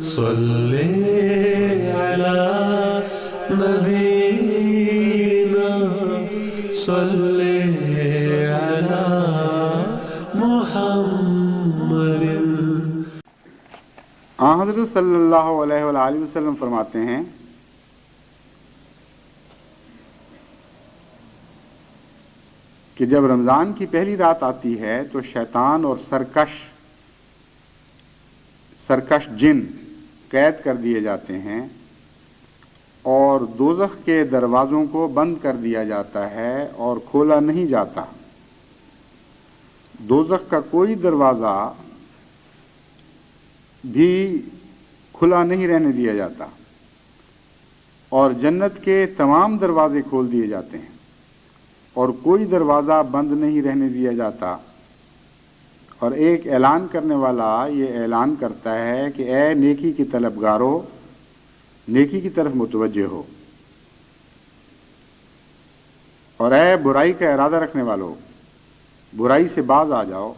صلی علی نبینا صلی علی محمد۔ حضرت صلی اللہ علیہ وآلہ وسلم فرماتے ہیں کہ جب رمضان کی پہلی رات آتی ہے تو شیطان اور سرکش جن قید کر دیے جاتے ہیں اور دوزخ کے دروازوں کو بند کر دیا جاتا ہے اور کھولا نہیں جاتا۔ دوزخ کا کوئی دروازہ بھی کھلا نہیں رہنے دیا جاتا اور جنت کے تمام دروازے کھول دیے جاتے ہیں اور کوئی دروازہ بند نہیں رہنے دیا جاتا۔ اور ایک اعلان کرنے والا یہ اعلان کرتا ہے کہ اے نیکی کی طلبگارو، نیکی کی طرف متوجہ ہو، اور اے برائی کا ارادہ رکھنے والو، برائی سے باز آ جاؤ۔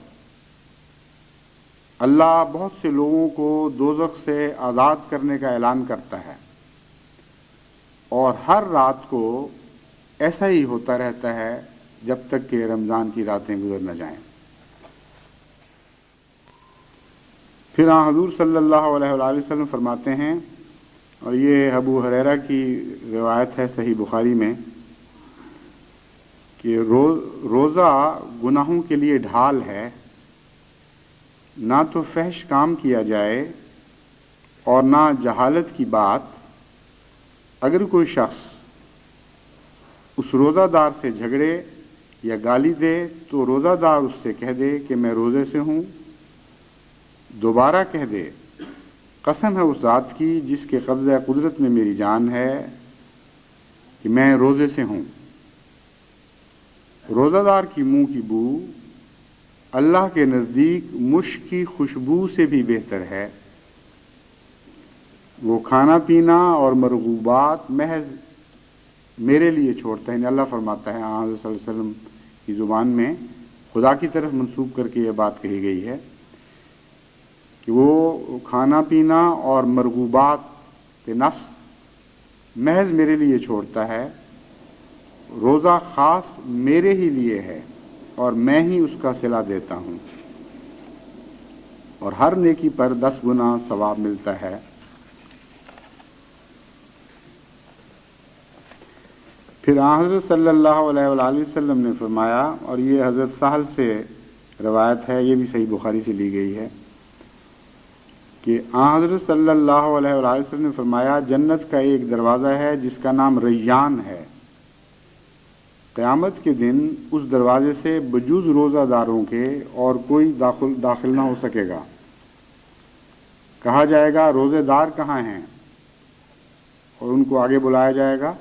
اللہ بہت سے لوگوں کو دوزخ سے آزاد کرنے کا اعلان کرتا ہے اور ہر رات کو ایسا ہی ہوتا رہتا ہے جب تک کہ رمضان کی راتیں گزر نہ جائیں۔ پھر حضور صلی اللہ علیہ وآلہ وسلم فرماتے ہیں، اور یہ ابو ہریرہ کی روایت ہے صحیح بخاری میں، کہ روزہ گناہوں کے لیے ڈھال ہے، نہ تو فحش کام کیا جائے اور نہ جہالت کی بات۔ اگر کوئی شخص اس روزہ دار سے جھگڑے یا گالی دے تو روزہ دار اس سے کہہ دے کہ میں روزے سے ہوں، دوبارہ کہہ دے قسم ہے اس ذات کی جس کے قبضہ قدرت میں میری جان ہے کہ میں روزے سے ہوں۔ روزہ دار کی منہ کی بو اللہ کے نزدیک مشک کی خوشبو سے بھی بہتر ہے۔ وہ کھانا پینا اور مرغوبات محض میرے لیے چھوڑتا ہے، یعنی اللہ فرماتا ہے، حضرت صلی اللہ علیہ وسلم کی زبان میں خدا کی طرف منسوب کر کے یہ بات کہی گئی ہے کہ وہ کھانا پینا اور مرغوبات کے نفس محض میرے لیے چھوڑتا ہے۔ روزہ خاص میرے ہی لیے ہے اور میں ہی اس کا صلہ دیتا ہوں، اور ہر نیکی پر 10 گنا ثواب ملتا ہے۔ پھر حضرت صلی اللہ علیہ وآلہ وسلم نے فرمایا، اور یہ حضرت سہل سے روایت ہے، یہ بھی صحیح بخاری سے لی گئی ہے، کہ حضرت صلی اللہ علیہ وآلہ وسلم نے فرمایا، جنت کا ایک دروازہ ہے جس کا نام ریان ہے، قیامت کے دن اس دروازے سے بجز روزہ داروں کے اور کوئی داخل نہ ہو سکے گا۔ کہا جائے گا روزے دار کہاں ہیں، اور ان کو آگے بلایا جائے گا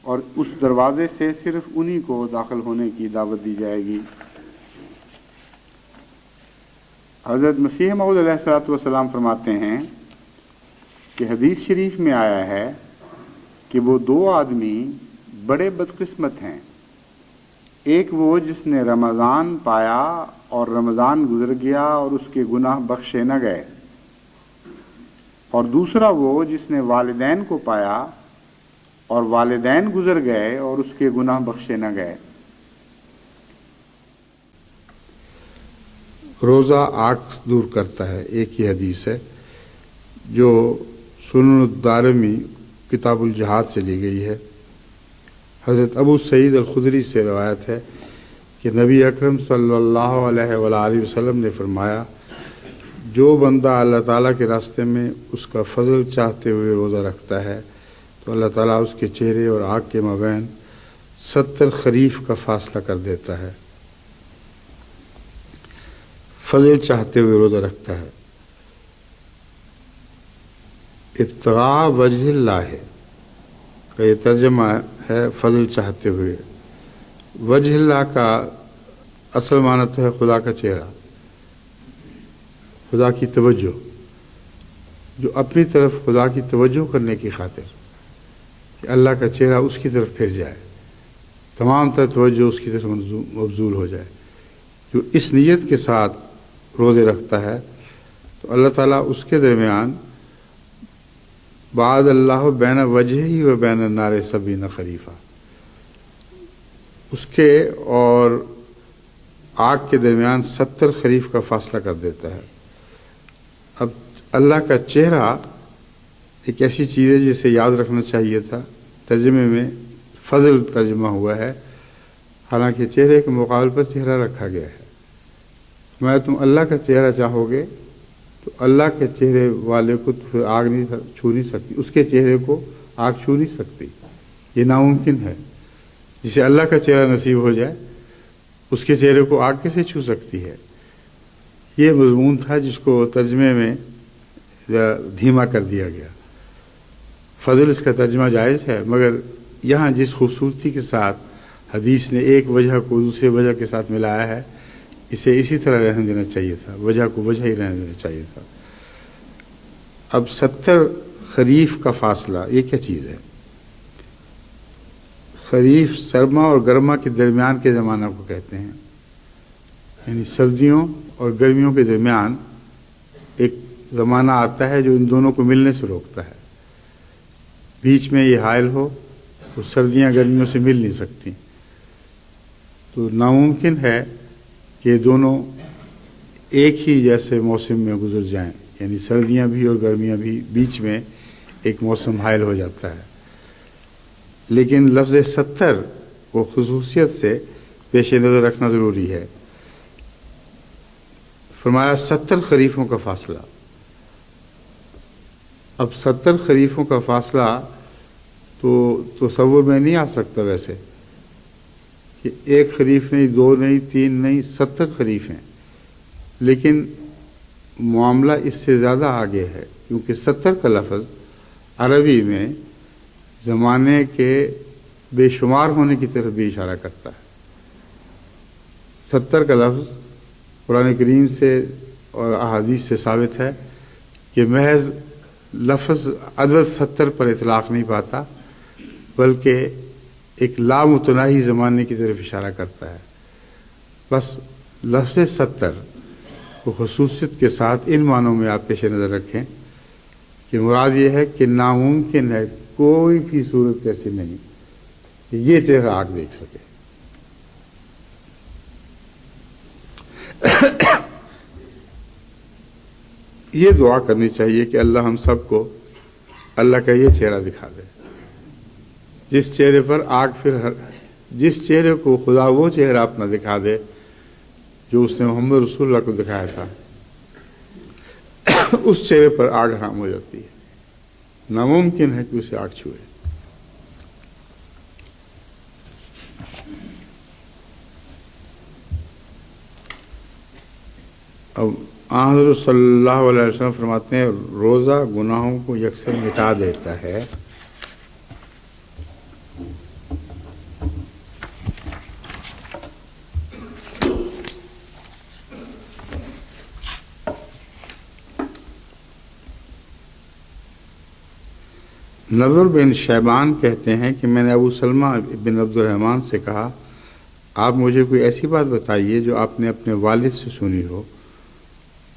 اور اس دروازے سے صرف انہی کو داخل ہونے کی دعوت دی جائے گی۔ حضرت مسیح موعود علیہ الصلوۃ والسلام فرماتے ہیں کہ حدیث شریف میں آیا ہے کہ وہ 2 آدمی بڑے بدقسمت ہیں، ایک وہ جس نے رمضان پایا اور رمضان گزر گیا اور اس کے گناہ بخشے نہ گئے، اور دوسرا وہ جس نے والدین کو پایا اور والدین گزر گئے اور اس کے گناہ بخشے نہ گئے۔ روزہ آگ دور کرتا ہے، ایک ہی حدیث ہے جو سنن الدارمی کتاب الجہاد سے لی گئی ہے۔ حضرت ابو سعید الخدری سے روایت ہے کہ نبی اکرم صلی اللہ علیہ وآلہ وسلم نے فرمایا، جو بندہ اللہ تعالیٰ کے راستے میں اس کا فضل چاہتے ہوئے روزہ رکھتا ہے تو اللہ تعالیٰ اس کے چہرے اور آگ کے مابین 70 خریف کا فاصلہ کر دیتا ہے۔ فضل چاہتے ہوئے روزہ رکھتا ہے، ابتغاء وجہ اللہ کا یہ ترجمہ ہے، فضل چاہتے ہوئے۔ وجہ اللہ کا اصل معنی تو ہے خدا کا چہرہ، خدا کی توجہ، جو اپنی طرف خدا کی توجہ کرنے کی خاطر کہ اللہ کا چہرہ اس کی طرف پھر جائے، تمام تر توجہ اس کی طرف مبذول ہو جائے، جو اس نیت کے ساتھ روزے رکھتا ہے تو اللہ تعالیٰ اس کے درمیان بعد اللہ بین وجہی و بین النار سبین خریفہ، اس کے اور آگ کے درمیان 70 خریف کا فاصلہ کر دیتا ہے۔ اب اللہ کا چہرہ ایک ایسی چیز ہے جسے یاد رکھنا چاہیے تھا، ترجمے میں فضل ترجمہ ہوا ہے، حالانکہ چہرے کے مقابل پر چہرہ رکھا گیا ہے۔ میں تم اللہ کا چہرہ چاہو گے تو اللہ کے چہرے والے کو تو آگ نہیں چھو نہیں سکتی، اس کے چہرے کو آگ چھو نہیں سکتی، یہ ناممکن ہے۔ جسے اللہ کا چہرہ نصیب ہو جائے اس کے چہرے کو آگ کیسے چھو سکتی ہے؟ یہ مضمون تھا جس کو ترجمے میں دھیما کر دیا گیا۔ فضل اس کا ترجمہ جائز ہے، مگر یہاں جس خوبصورتی کے ساتھ حدیث نے ایک وجہ کو دوسرے وجہ کے ساتھ ملایا ہے، اسے اسی طرح رہنے دینا چاہیے تھا، وجہ کو وجہ ہی رہنے دینا چاہیے تھا۔ اب 70 خریف کا فاصلہ یہ کیا چیز ہے؟ خریف سرما اور گرما کے درمیان کے زمانہ کو کہتے ہیں، یعنی سردیوں اور گرمیوں کے درمیان ایک زمانہ آتا ہے جو ان دونوں کو ملنے سے روکتا ہے۔ بیچ میں یہ حائل ہو تو سردیاں گرمیوں سے مل نہیں سکتی، تو ناممکن ہے کہ دونوں ایک ہی جیسے موسم میں گزر جائیں، یعنی سردیاں بھی اور گرمیاں بھی، بیچ میں ایک موسم حائل ہو جاتا ہے۔ لیکن لفظ 70 کو خصوصیت سے پیش نظر رکھنا ضروری ہے۔ فرمایا 70 خریفوں کا فاصلہ۔ اب 70 خریفوں کا فاصلہ تو تصور میں نہیں آ سکتا ویسے، کہ ایک خریف نہیں، 2 نہیں، 3 نہیں، 70 خریف ہیں، لیکن معاملہ اس سے زیادہ آگے ہے، کیونکہ 70 کا لفظ عربی میں زمانے کے بے شمار ہونے کی طرف بھی اشارہ کرتا ہے۔ 70 کا لفظ قرآن کریم سے اور احادیث سے ثابت ہے کہ محض لفظ عدد 70 پر اطلاق نہیں پاتا، بلکہ ایک لامتناہی زمانے کی طرف اشارہ کرتا ہے۔ بس لفظ 70 کو خصوصیت کے ساتھ ان معنوں میں آپ پیش نظر رکھیں کہ مراد یہ ہے کہ ناممکن ہے، کوئی بھی صورت ایسی نہیں کہ یہ چہرہ آگ دیکھ سکے۔ یہ دعا کرنی چاہیے کہ اللہ ہم سب کو اللہ کا یہ چہرہ دکھا دے، جس چہرے پر آگ جس چہرے کو خدا وہ چہرہ اپنا دکھا دے جو اس نے محمد رسول اللہ کو دکھایا تھا، اس چہرے پر آگ حرام ہو جاتی ہے، ناممکن ہے کہ اسے آگ چھوئے۔ اب حضرت صلی اللہ علیہ وسلم فرماتے ہیں روزہ گناہوں کو یکسر مٹا دیتا ہے۔ نضر بن شیبان کہتے ہیں کہ میں نے ابو سلمہ بن عبد الرحمن سے کہا، آپ مجھے کوئی ایسی بات بتائیے جو آپ نے اپنے والد سے سنی ہو،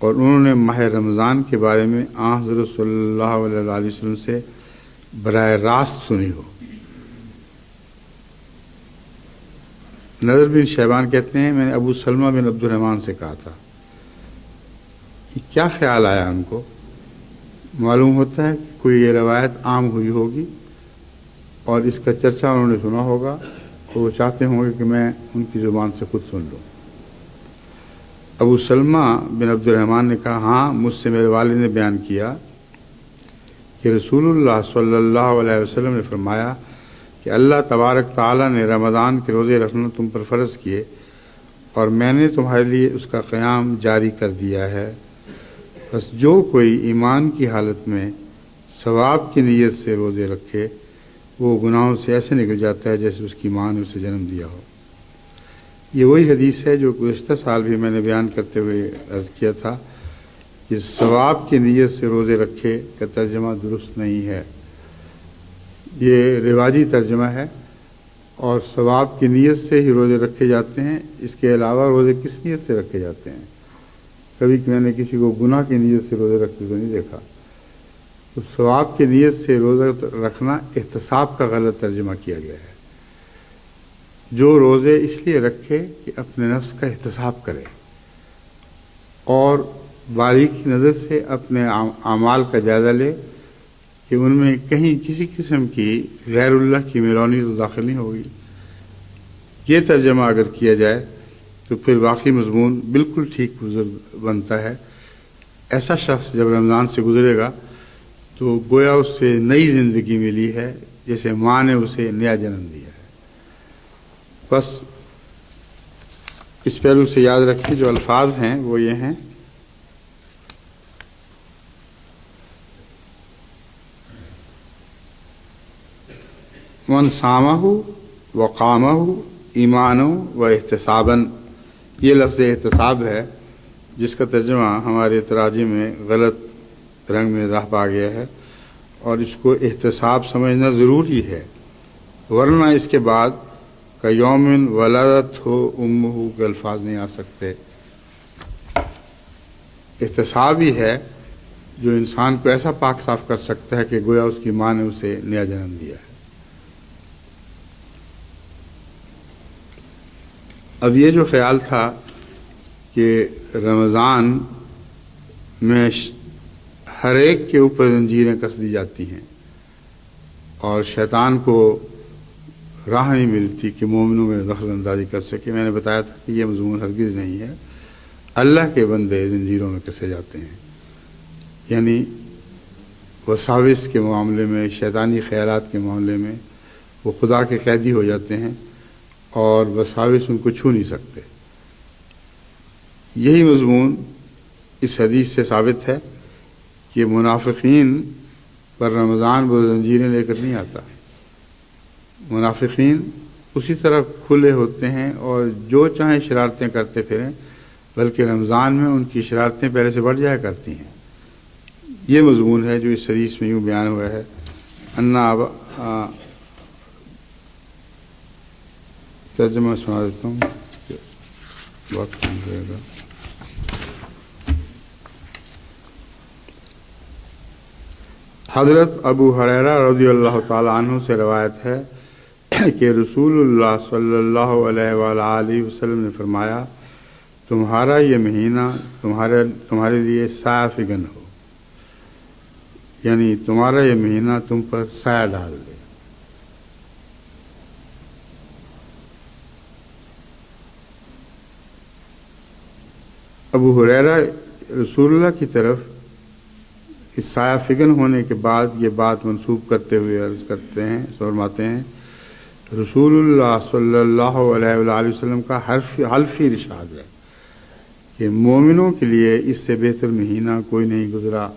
اور انہوں نے ماہ رمضان کے بارے میں حضرت صلی اللہ علیہ وسلم سے براہ راست سنی ہو۔ نضر بن شیبان کہتے ہیں میں نے ابو سلمہ بن عبد الرحمن سے کہا تھا۔ یہ کیا خیال آیا ان کو؟ معلوم ہوتا ہے کہ کوئی یہ روایت عام ہوئی ہوگی اور اس کا چرچا انہوں نے سنا ہوگا، تو وہ چاہتے ہوں گے کہ میں ان کی زبان سے خود سن لوں۔ ابو سلمہ بن عبد الرحمن نے کہا، ہاں مجھ سے میرے والد نے بیان کیا کہ رسول اللہ صلی اللہ علیہ وسلم نے فرمایا کہ اللہ تبارک تعالیٰ نے رمضان کے روزے رکھنا تم پر فرض کیے، اور میں نے تمہارے لیے اس کا قیام جاری کر دیا ہے، بس جو کوئی ایمان کی حالت میں ثواب کی نیت سے روزے رکھے وہ گناہوں سے ایسے نکل جاتا ہے جیسے اس کی ماں نے اسے جنم دیا ہو۔ یہ وہی حدیث ہے جو گزشتہ سال بھی میں نے بیان کرتے ہوئے عرض کیا تھا کہ ثواب کی نیت سے روزے رکھے کا ترجمہ درست نہیں ہے، یہ رواجی ترجمہ ہے، اور ثواب کی نیت سے ہی روزے رکھے جاتے ہیں، اس کے علاوہ روزے کس نیت سے رکھے جاتے ہیں؟ کبھی میں نے کسی کو گناہ کی نیت سے روزے رکھتے تو نہیں دیکھا۔ تو ثواب کی نیت سے روزہ رکھنا احتساب کا غلط ترجمہ کیا گیا ہے۔ جو روزے اس لیے رکھے کہ اپنے نفس کا احتساب کرے اور باریکی نظر سے اپنے اعمال کا جائزہ لے کہ ان میں کہیں کسی قسم کی غیر اللہ کی میرونی تو داخل نہیں ہوگی۔ یہ ترجمہ اگر کیا جائے تو پھر باقی مضمون بالکل ٹھیک بنتا ہے۔ ایسا شخص جب رمضان سے گزرے گا تو گویا اس سے نئی زندگی ملی ہے، جیسے ماں نے اسے نیا جنم دیا ہے۔ بس اس پہلو سے یاد رکھیں، جو الفاظ ہیں وہ یہ ہیں: من سامہ و قامہ ایمان و احتساباً، یہ لفظ احتساب ہے جس کا ترجمہ ہمارے تراجم میں غلط رنگ میں راہ پا گیا ہے، اور اس کو احتساب سمجھنا ضروری ہے، ورنہ اس کے بعد کا یومن ولادت ہو امہ کے الفاظ نہیں آ سکتے۔ احتساب ہی ہے جو انسان کو ایسا پاک صاف کر سکتا ہے کہ گویا اس کی ماں نے اسے نیا جنم دیا ہے۔ اب یہ جو خیال تھا کہ رمضان میں ہر ایک کے اوپر زنجیریں کس دی جاتی ہیں اور شیطان کو راہ نہیں ملتی کہ مومنوں میں دخل اندازی کر سکے، میں نے بتایا تھا کہ یہ مضمون ہرگز نہیں ہے۔ اللہ کے بندے زنجیروں میں کسے جاتے ہیں، یعنی وساوس کے معاملے میں، شیطانی خیالات کے معاملے میں وہ خدا کے قیدی ہو جاتے ہیں اور وساوس ان کو چھو نہیں سکتے۔ یہی مضمون اس حدیث سے ثابت ہے کہ منافقین پر رمضان وہ زنجیریں لے کر نہیں آتا۔ منافقین اسی طرح کھلے ہوتے ہیں اور جو چاہیں شرارتیں کرتے پھریں، بلکہ رمضان میں ان کی شرارتیں پہلے سے بڑھ جایا کرتی ہیں۔ یہ مضمون ہے جو اس حدیث میں یوں بیان ہوا ہے۔ ترجمہ سنا دیتا ہوں، وقت کم رہے گا۔ حضرت ابو ہریرہ رضی اللہ تعالیٰ عنہ سے روایت ہے کہ رسول اللہ صلی اللہ علیہ وآلہ وسلم نے فرمایا، تمہارا یہ مہینہ تمہارے لیے سایہ فگن ہو، یعنی تمہارا یہ مہینہ تم پر سایہ ڈال دے۔ ابو ہریرہ رسول اللہ کی طرف اس سایہ فگن ہونے کے بعد یہ بات منسوب کرتے ہوئے عرض کرتے ہیں، فرماتے ہیں، رسول اللہ صلی اللہ علیہ وآلہ وسلم کا حلفی ارشاد ہے کہ مومنوں کے لیے اس سے بہتر مہینہ کوئی نہیں گزرا۔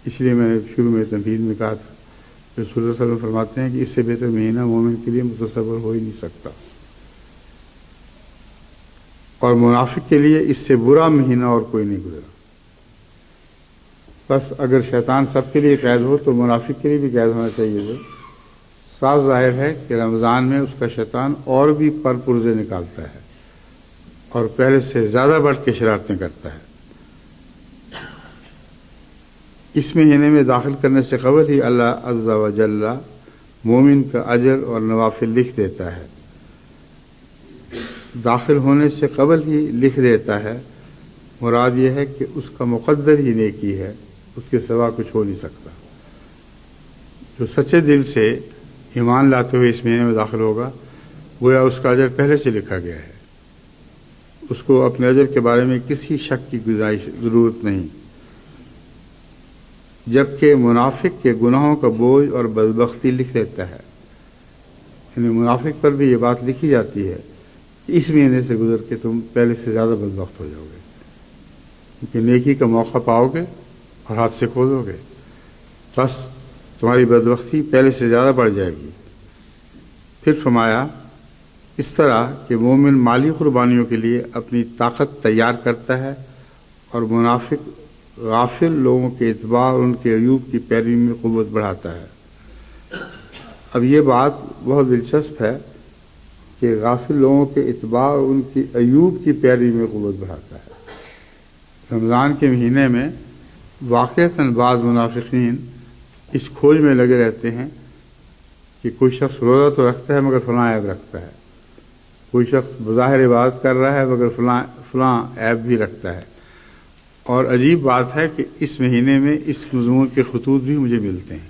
اس لیے میں نے شروع میں تمہید میں کہا تھا، رسول اللہ صلی اللہ علیہ وسلم فرماتے ہیں کہ اس سے بہتر مہینہ مومن کے لیے متصور ہو ہی نہیں سکتا، اور منافق کے لیے اس سے برا مہینہ اور کوئی نہیں گزرا۔ بس اگر شیطان سب کے لیے قید ہو تو منافق کے لیے بھی قید ہونا چاہیے تھا۔ صاف ظاہر ہے کہ رمضان میں اس کا شیطان اور بھی پر پرزے نکالتا ہے اور پہلے سے زیادہ بڑھ کے شرارتیں کرتا ہے۔ اس مہینے میں داخل کرنے سے قبل ہی اللہ عز و جل مومن کا اجر اور نوافل لکھ دیتا ہے، داخل ہونے سے قبل ہی لکھ دیتا ہے۔ مراد یہ ہے کہ اس کا مقدر ہی نیکی ہے، اس کے سوا کچھ ہو نہیں سکتا۔ جو سچے دل سے ایمان لاتے ہوئے اس مہینے میں داخل ہوگا، گویا اس کا اجر پہلے سے لکھا گیا ہے، اس کو اپنے اجر کے بارے میں کسی شک کی ضرورت نہیں۔ جبکہ منافق کے گناہوں کا بوجھ اور بدبختی لکھ لیتا ہے، یعنی منافق پر بھی یہ بات لکھی جاتی ہے کہ اس مہینے سے گزر کے تم پہلے سے زیادہ بدبخت ہو جاؤ گے، کیونکہ نیکی کا موقع پاؤ گے اور ہاتھ سے کھو دو گے، بس تمہاری بدبختی پہلے سے زیادہ بڑھ جائے گی۔ پھر فرمایا، اس طرح کہ مومن مالی قربانیوں کے لیے اپنی طاقت تیار کرتا ہے اور منافق غافل لوگوں کے اتباع اور ان کے عیوب کی پیروی میں قوت بڑھاتا ہے۔ اب یہ بات بہت دلچسپ ہے کہ غافل لوگوں کے اتباع اور ان کی عیوب کی پیروی میں قوت بڑھاتا ہے۔ رمضان کے مہینے میں واقعتاً بعض منافقین اس کھوج میں لگے رہتے ہیں کہ کوئی شخص روزہ تو رکھتا ہے مگر فلاں عیب رکھتا ہے، کوئی شخص بظاہر عبادت کر رہا ہے مگر فلاں عیب بھی رکھتا ہے۔ اور عجیب بات ہے کہ اس مہینے میں اس مضمون کے خطوط بھی مجھے ملتے ہیں،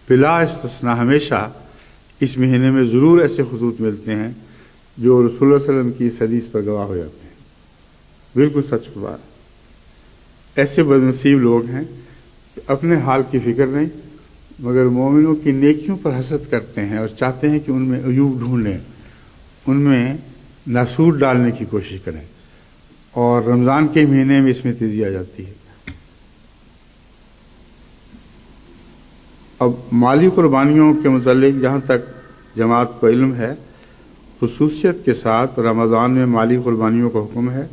بلا استثناء ہمیشہ اس مہینے میں ضرور ایسے خطوط ملتے ہیں جو رسول اللہ صلی اللہ علیہ وسلم کی اس حدیث پر گواہ ہو جاتے ہیں۔ بالکل سچ بات، ایسے بدنصیب لوگ ہیں کہ اپنے حال کی فکر نہیں مگر مومنوں کی نیکیوں پر حسد کرتے ہیں اور چاہتے ہیں کہ ان میں عیوب ڈھونڈیں، ان میں ناسور ڈالنے کی کوشش کریں، اور رمضان کے مہینے میں اس میں تیزی آ جاتی ہے۔ اب مالی قربانیوں کے متعلق جہاں تک جماعت کو علم ہے، خصوصیت کے ساتھ رمضان میں مالی قربانیوں کا حکم ہے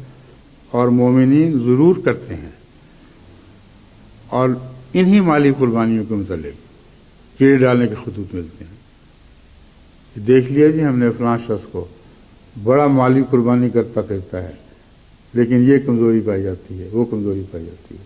اور مومنین ضرور کرتے ہیں، اور انہی مالی قربانیوں کے متعلق کیڑے ڈالنے کے خطوط ملتے ہیں۔ دیکھ لیا جی ہم نے فلاں شخص کو بڑا مالی قربانی کرتا پھرتا ہے لیکن یہ کمزوری پائی جاتی ہے، وہ کمزوری پائی جاتی ہے۔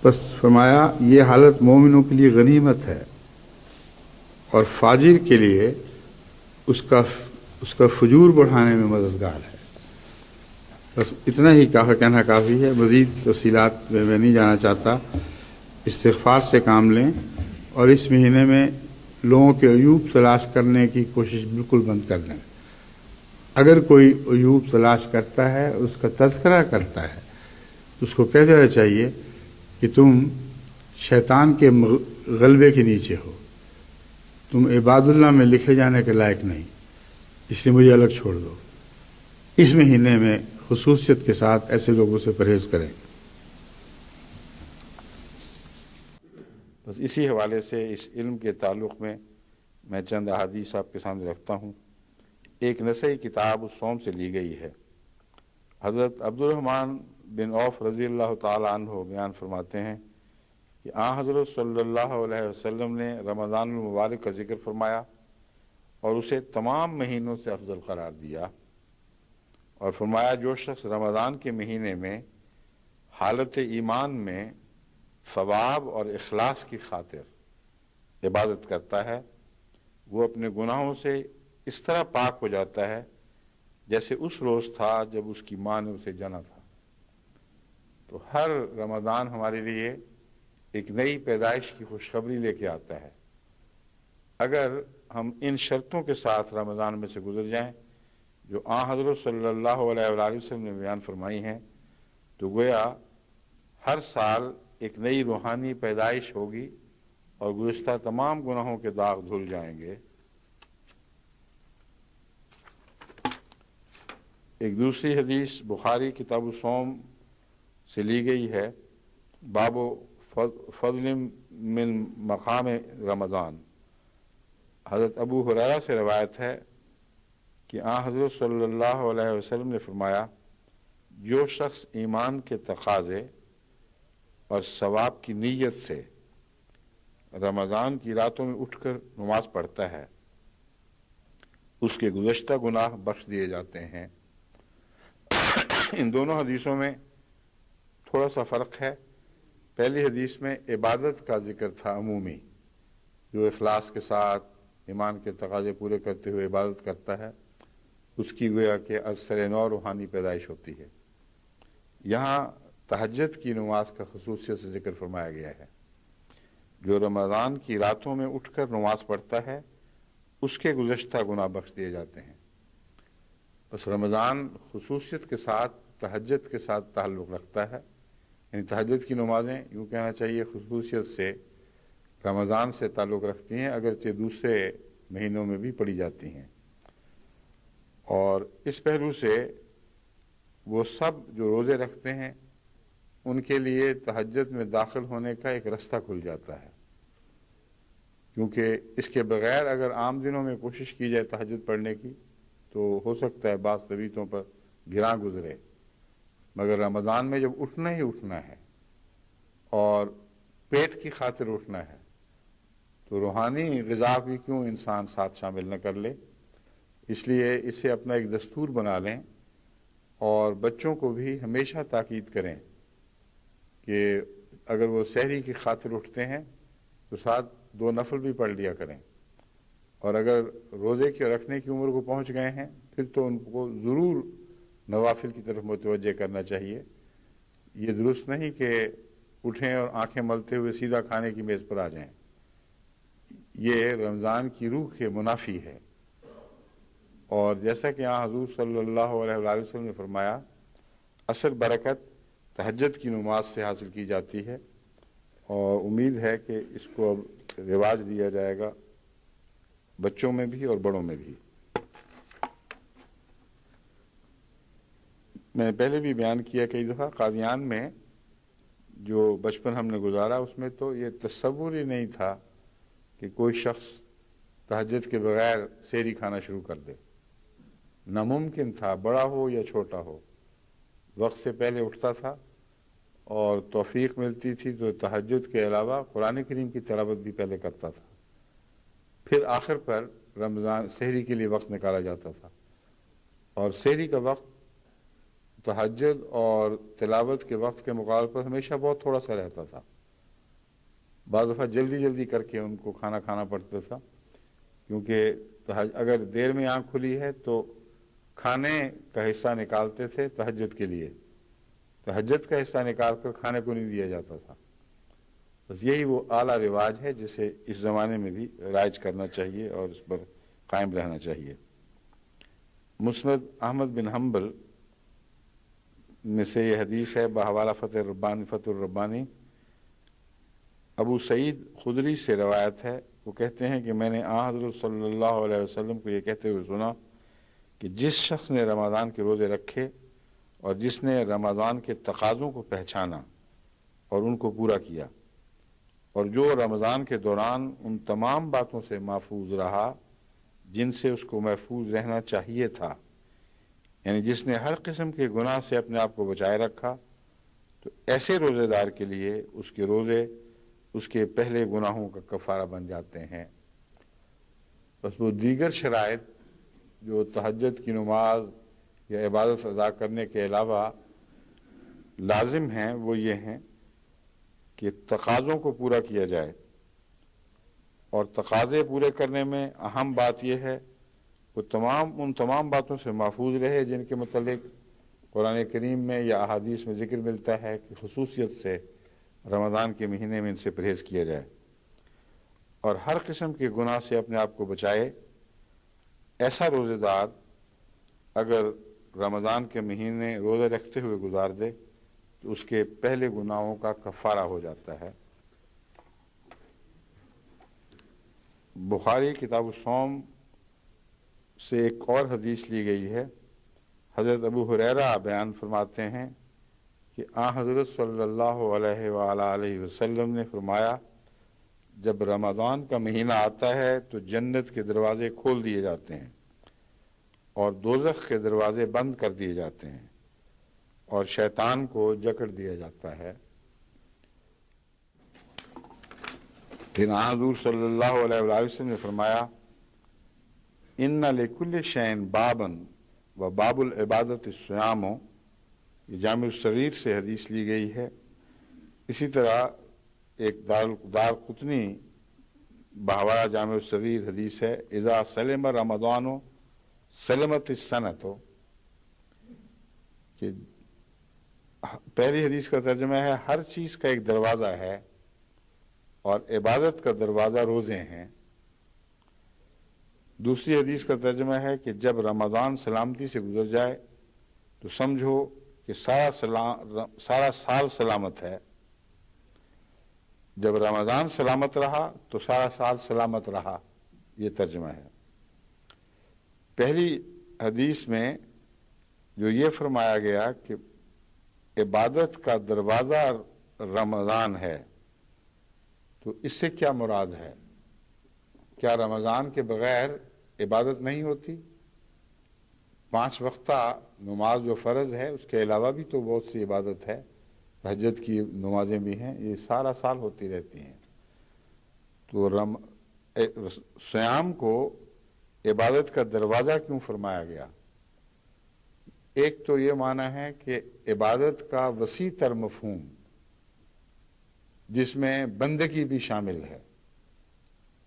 بس فرمایا یہ حالت مومنوں کے لیے غنیمت ہے اور فاجر کے لیے اس کا فجور بڑھانے میں مددگار ہے۔ بس اتنا ہی کہنا کافی ہے، مزید تفصیلات میں نہیں جانا چاہتا۔ استغفار سے کام لیں اور اس مہینے میں لوگوں کے عیوب تلاش کرنے کی کوشش بالکل بند کر دیں۔ اگر کوئی عیوب تلاش کرتا ہے، اس کا تذکرہ کرتا ہے، تو اس کو کہہ دینا چاہیے کہ تم شیطان کے غلبے کے نیچے ہو، تم عباد اللہ میں لکھے جانے کے لائق نہیں، اس لیے مجھے الگ چھوڑ دو۔ اس مہینے میں خصوصیت کے ساتھ ایسے لوگوں سے پرہیز کریں۔ بس اسی حوالے سے اس علم کے تعلق میں چند احادیث آپ کے سامنے رکھتا ہوں۔ ایک نسائی کتاب الصوم سے لی گئی ہے۔ حضرت عبد الرحمن بن عوف رضی اللہ تعالی عنہ بیان فرماتے ہیں کہ حضرت صلی اللہ علیہ وسلم نے رمضان المبارک کا ذکر فرمایا اور اسے تمام مہینوں سے افضل قرار دیا، اور فرمایا جو شخص رمضان کے مہینے میں حالت ایمان میں ثواب اور اخلاص کی خاطر عبادت کرتا ہے، وہ اپنے گناہوں سے اس طرح پاک ہو جاتا ہے جیسے اس روز تھا جب اس کی ماں نے اسے جنا تھا۔ تو ہر رمضان ہمارے لیے ایک نئی پیدائش کی خوشخبری لے کے آتا ہے۔ اگر ہم ان شرطوں کے ساتھ رمضان میں سے گزر جائیں جو حضرت صلی اللہ علیہ وآلہ وسلم نے بیان فرمائی ہیں، تو گویا ہر سال ایک نئی روحانی پیدائش ہوگی اور گزشتہ تمام گناہوں کے داغ دھل جائیں گے۔ ایک دوسری حدیث بخاری کتاب الصوم سے لی گئی ہے، باب فضل من مقام رمضان۔ حضرت ابو ہریرہ سے روایت ہے کہ حضرت صلی اللہ علیہ وسلم نے فرمایا، جو شخص ایمان کے تقاضے اور ثواب کی نیت سے رمضان کی راتوں میں اٹھ کر نماز پڑھتا ہے، اس کے گزشتہ گناہ بخش دیے جاتے ہیں۔ ان دونوں حدیثوں میں تھوڑا سا فرق ہے۔ پہلی حدیث میں عبادت کا ذکر تھا عمومی، جو اخلاص کے ساتھ ایمان کے تقاضے پورے کرتے ہوئے عبادت کرتا ہے، اس کی گویا کہ از سر نو روحانی پیدائش ہوتی ہے۔ یہاں تہجد کی نماز کا خصوصیت سے ذکر فرمایا گیا ہے۔ جو رمضان کی راتوں میں اٹھ کر نماز پڑھتا ہے، اس کے گزشتہ گناہ بخش دیے جاتے ہیں۔ بس رمضان خصوصیت کے ساتھ تہجد کے ساتھ تعلق رکھتا ہے، یعنی تہجد کی نمازیں یوں کہنا چاہیے خصوصیت سے رمضان سے تعلق رکھتی ہیں، اگرچہ دوسرے مہینوں میں بھی پڑھی جاتی ہیں۔ اور اس پہلو سے وہ سب جو روزے رکھتے ہیں ان کے لیے تہجد میں داخل ہونے کا ایک رستہ کھل جاتا ہے، کیونکہ اس کے بغیر اگر عام دنوں میں کوشش کی جائے تہجد پڑھنے کی تو ہو سکتا ہے بعض طبیعتوں پر گراں گزرے، مگر رمضان میں جب اٹھنا ہی اٹھنا ہے اور پیٹ کی خاطر اٹھنا ہے تو روحانی غذا بھی کیوں انسان ساتھ شامل نہ کر لے؟ اس لیے اسے اپنا ایک دستور بنا لیں، اور بچوں کو بھی ہمیشہ تاکید کریں کہ اگر وہ سحری کی خاطر اٹھتے ہیں تو ساتھ 2 نفل بھی پڑھ لیا کریں، اور اگر روزے کے رکھنے کی عمر کو پہنچ گئے ہیں پھر تو ان کو ضرور نوافل کی طرف متوجہ کرنا چاہیے۔ یہ درست نہیں کہ اٹھیں اور آنکھیں ملتے ہوئے سیدھا کھانے کی میز پر آ جائیں، یہ رمضان کی روح کے منافی ہے۔ اور جیسا کہ یہاں حضور صلی اللہ علیہ وآلہ وسلم نے فرمایا، اصل برکت تہجد کی نماز سے حاصل کی جاتی ہے، اور امید ہے کہ اس کو اب رواج دیا جائے گا بچوں میں بھی اور بڑوں میں بھی۔ میں نے پہلے بھی بیان کیا کئی دفعہ، قادیان میں جو بچپن ہم نے گزارا اس میں تو یہ تصور ہی نہیں تھا کہ کوئی شخص تہجد کے بغیر سحری کھانا شروع کر دے۔ ناممکن تھا، بڑا ہو یا چھوٹا ہو، وقت سے پہلے اٹھتا تھا، اور توفیق ملتی تھی تو تہجد کے علاوہ قرآن کریم کی تلاوت بھی پہلے کرتا تھا، پھر آخر پر رمضان سحری کے لیے وقت نکالا جاتا تھا، اور سحری کا وقت تہجد اور تلاوت کے وقت کے مقابلے پر ہمیشہ بہت تھوڑا سا رہتا تھا۔ بعض دفعہ جلدی جلدی کر کے ان کو کھانا کھانا پڑتا تھا، کیونکہ اگر دیر میں آنکھ کھلی ہے تو کھانے کا حصہ نکالتے تھے تہجد کے لیے، تہجد کا حصہ نکال کر کھانے کو نہیں دیا جاتا تھا۔ بس یہی وہ اعلیٰ رواج ہے جسے اس زمانے میں بھی رائج کرنا چاہیے اور اس پر قائم رہنا چاہیے۔ مسند احمد بن حنبل میں سے یہ حدیث ہے بحوالہ فتح الربانی، ابو سعید خدری سے روایت ہے، وہ کہتے ہیں کہ میں نے حضرت صلی اللہ علیہ وسلم کو یہ کہتے ہوئے سنا کہ جس شخص نے رمضان کے روزے رکھے اور جس نے رمضان کے تقاضوں کو پہچانا اور ان کو پورا کیا، اور جو رمضان کے دوران ان تمام باتوں سے محفوظ رہا جن سے اس کو محفوظ رہنا چاہیے تھا، یعنی جس نے ہر قسم کے گناہ سے اپنے آپ کو بچائے رکھا، تو ایسے روزے دار کے لیے اس کے روزے اس کے پہلے گناہوں کا کفارہ بن جاتے ہیں۔ بس وہ دیگر شرائط جو تہجد کی نماز یا عبادت ادا کرنے کے علاوہ لازم ہیں وہ یہ ہیں کہ تقاضوں کو پورا کیا جائے، اور تقاضے پورے کرنے میں اہم بات یہ ہے وہ ان تمام باتوں سے محفوظ رہے جن کے متعلق قرآن کریم میں یا احادیث میں ذکر ملتا ہے کہ خصوصیت سے رمضان کے مہینے میں ان سے پرہیز کیا جائے، اور ہر قسم کے گناہ سے اپنے آپ کو بچائے۔ ایسا روزے دار اگر رمضان کے مہینے روزے رکھتے ہوئے گزار دے تو اس کے پہلے گناہوں کا کفارہ ہو جاتا ہے۔ بخاری کتاب الصوم سے ایک اور حدیث لی گئی ہے۔ حضرت ابو ہریرہ بیان فرماتے ہیں کہ حضرت صلی اللہ علیہ وآلہ وسلم نے فرمایا، جب رمضان کا مہینہ آتا ہے تو جنت کے دروازے کھول دیے جاتے ہیں اور دوزخ کے دروازے بند کر دیے جاتے ہیں اور شیطان کو جکڑ دیا جاتا ہے۔ پھر حضور صلی اللہ علیہ وآلہ وسلم نے فرمایا، ان لکل شیء بابا و باب العبادت الصیام، یہ جامع الصغیر سے حدیث لی گئی ہے۔ اسی طرح ایک دار قطنی بحوالہ جامع الصغیر حدیث ہے، اذا سلم رمضان سلمت السنۃ، کہ پہلی حدیث کا ترجمہ ہے ہر چیز کا ایک دروازہ ہے اور عبادت کا دروازہ روزے ہیں۔ دوسری حدیث کا ترجمہ ہے کہ جب رمضان سلامتی سے گزر جائے تو سمجھو کہ سارا سال سلامت ہے، جب رمضان سلامت رہا تو سارا سال سلامت رہا، یہ ترجمہ ہے۔ پہلی حدیث میں جو یہ فرمایا گیا کہ عبادت کا دروازہ رمضان ہے، تو اس سے کیا مراد ہے؟ کیا رمضان کے بغیر عبادت نہیں ہوتی؟ 5 وقتہ نماز جو فرض ہے اس کے علاوہ بھی تو بہت سی عبادت ہے، تہجد کی نمازیں بھی ہیں، یہ سارا سال ہوتی رہتی ہیں۔ تو سیام کو عبادت کا دروازہ کیوں فرمایا گیا؟ ایک تو یہ معنی ہے کہ عبادت کا وسیع تر مفہوم جس میں بندگی بھی شامل ہے،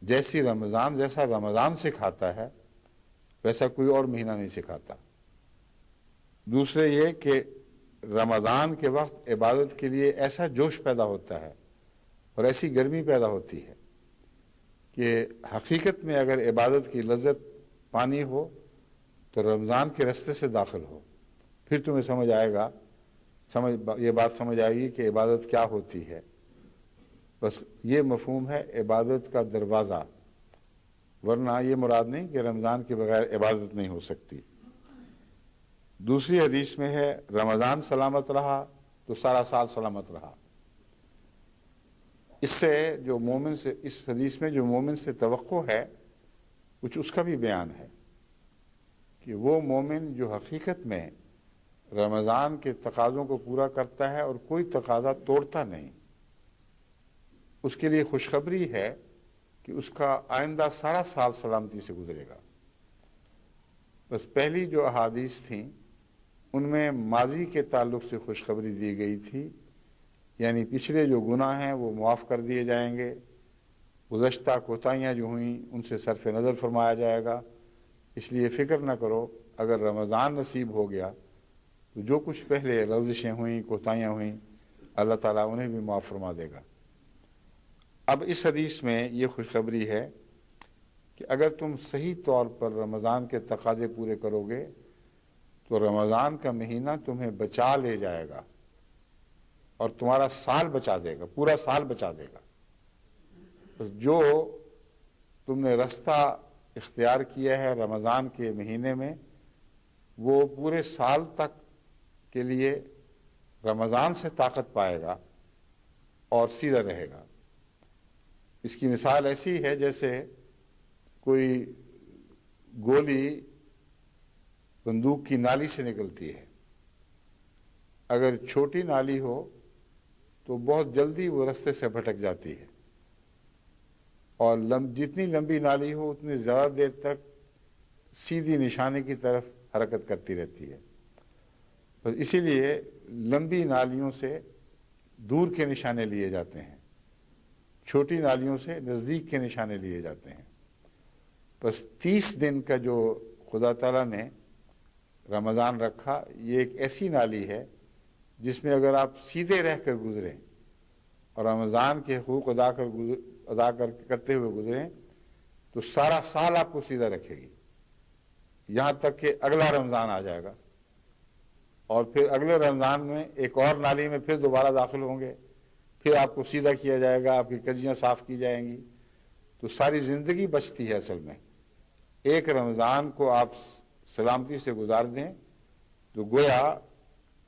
جیسا رمضان سکھاتا ہے ویسا کوئی اور مہینہ نہیں سکھاتا۔ دوسرے یہ کہ رمضان کے وقت عبادت کے لیے ایسا جوش پیدا ہوتا ہے اور ایسی گرمی پیدا ہوتی ہے کہ حقیقت میں اگر عبادت کی لذت پانی ہو تو رمضان کے رستے سے داخل ہو، پھر تمہیں یہ بات سمجھ آئے گی کہ عبادت کیا ہوتی ہے۔ بس یہ مفہوم ہے عبادت کا دروازہ، ورنہ یہ مراد نہیں کہ رمضان کے بغیر عبادت نہیں ہو سکتی۔ دوسری حدیث میں ہے رمضان سلامت رہا تو سارا سال سلامت رہا۔ اس حدیث میں جو مومن سے توقع ہے کچھ اس کا بھی بیان ہے کہ وہ مومن جو حقیقت میں رمضان کے تقاضوں کو پورا کرتا ہے اور کوئی تقاضا توڑتا نہیں، اس کے لیے خوشخبری ہے کہ اس کا آئندہ سارا سال سلامتی سے گزرے گا۔ بس پہلی جو احادیث تھیں ان میں ماضی کے تعلق سے خوشخبری دی گئی تھی، یعنی پچھلے جو گناہ ہیں وہ معاف کر دیے جائیں گے، گزشتہ کوتاہیاں جو ہوئیں ان سے صرف نظر فرمایا جائے گا، اس لیے فکر نہ کرو، اگر رمضان نصیب ہو گیا تو جو کچھ پہلے لغزشیں ہوئیں، کوتاہیاں ہوئیں، اللہ تعالیٰ انہیں بھی معاف فرما دے گا۔ اب اس حدیث میں یہ خوشخبری ہے کہ اگر تم صحیح طور پر رمضان کے تقاضے پورے کرو گے تو رمضان کا مہینہ تمہیں بچا لے جائے گا اور تمہارا سال بچا دے گا، پورا سال بچا دے گا۔ جو تم نے رستہ اختیار کیا ہے رمضان کے مہینے میں، وہ پورے سال تک کے لیے رمضان سے طاقت پائے گا اور سیدھا رہے گا۔ اس کی مثال ایسی ہے جیسے کوئی گولی بندوق کی نالی سے نکلتی ہے، اگر چھوٹی نالی ہو تو بہت جلدی وہ رستے سے بھٹک جاتی ہے، اور جتنی لمبی نالی ہو اتنی زیادہ دیر تک سیدھی نشانے کی طرف حرکت کرتی رہتی ہے۔ بس اسی لیے لمبی نالیوں سے دور کے نشانے لیے جاتے ہیں، چھوٹی نالیوں سے نزدیک کے نشانے لیے جاتے ہیں۔ بس 30 دن کا جو خدا تعالیٰ نے رمضان رکھا، یہ ایک ایسی نالی ہے جس میں اگر آپ سیدھے رہ کر گزریں اور رمضان کے حقوق کرتے ہوئے گزریں تو سارا سال آپ کو سیدھا رکھے گی، یہاں تک کہ اگلا رمضان آ جائے گا، اور پھر اگلے رمضان میں ایک اور نالی میں پھر دوبارہ داخل ہوں گے، پھر آپ کو سیدھا کیا جائے گا، آپ کی کجیاں صاف کی جائیں گی، تو ساری زندگی بچتی ہے۔ اصل میں ایک رمضان کو آپ سلامتی سے گزار دیں تو گویا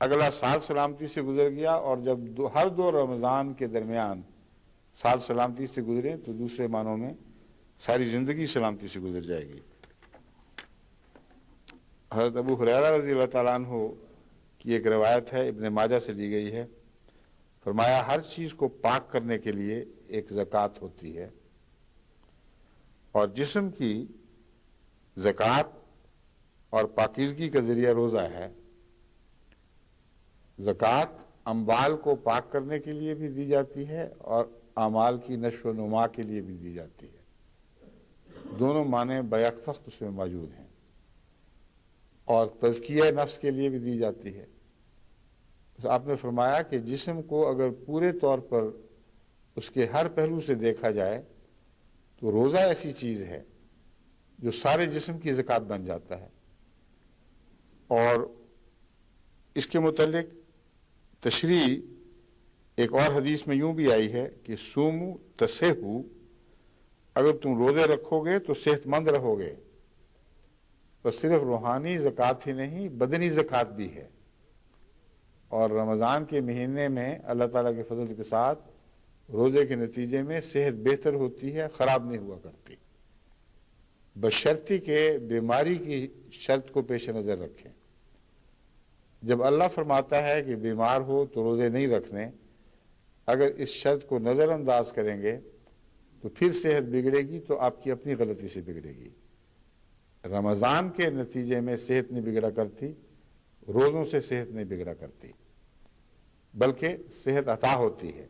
اگلا سال سلامتی سے گزر گیا، اور جب ہر 2 رمضان کے درمیان سال سلامتی سے گزرے تو دوسرے معنوں میں ساری زندگی سلامتی سے گزر جائے گی۔ حضرت ابو ہریرہ رضی اللہ تعالیٰ عنہ کی ایک روایت ہے، ابن ماجہ سے لی گئی ہے، فرمایا ہر چیز کو پاک کرنے کے لیے ایک زکوٰۃ ہوتی ہے، اور جسم کی زکوٰۃ اور پاکیزگی کا ذریعہ روزہ ہے۔ زکوٰۃ اموال کو پاک کرنے کے لیے بھی دی جاتی ہے اور اعمال کی نشو و نما کے لیے بھی دی جاتی ہے، دونوں معنی بیک وقت اس میں موجود ہیں، اور تزکیہ نفس کے لیے بھی دی جاتی ہے۔ آپ نے فرمایا کہ جسم کو اگر پورے طور پر اس کے ہر پہلو سے دیکھا جائے تو روزہ ایسی چیز ہے جو سارے جسم کی زکوٰۃ بن جاتا ہے۔ اور اس کے متعلق تشریح ایک اور حدیث میں یوں بھی آئی ہے کہ سومو تصحو، اگر تم روزے رکھو گے تو صحت مند رہو گے۔ بس صرف روحانی زکوٰۃ ہی نہیں، بدنی زکوٰۃ بھی ہے، اور رمضان کے مہینے میں اللہ تعالیٰ کے فضل کے ساتھ روزے کے نتیجے میں صحت بہتر ہوتی ہے، خراب نہیں ہوا کرتی، بشرطی کہ بیماری کی شرط کو پیش نظر رکھیں۔ جب اللہ فرماتا ہے کہ بیمار ہو تو روزے نہیں رکھنے، اگر اس شرط کو نظر انداز کریں گے تو پھر صحت بگڑے گی تو آپ کی اپنی غلطی سے بگڑے گی۔ رمضان کے نتیجے میں صحت نہیں بگڑا کرتی، روزوں سے صحت نہیں بگڑا کرتی، بلکہ صحت عطا ہوتی ہے۔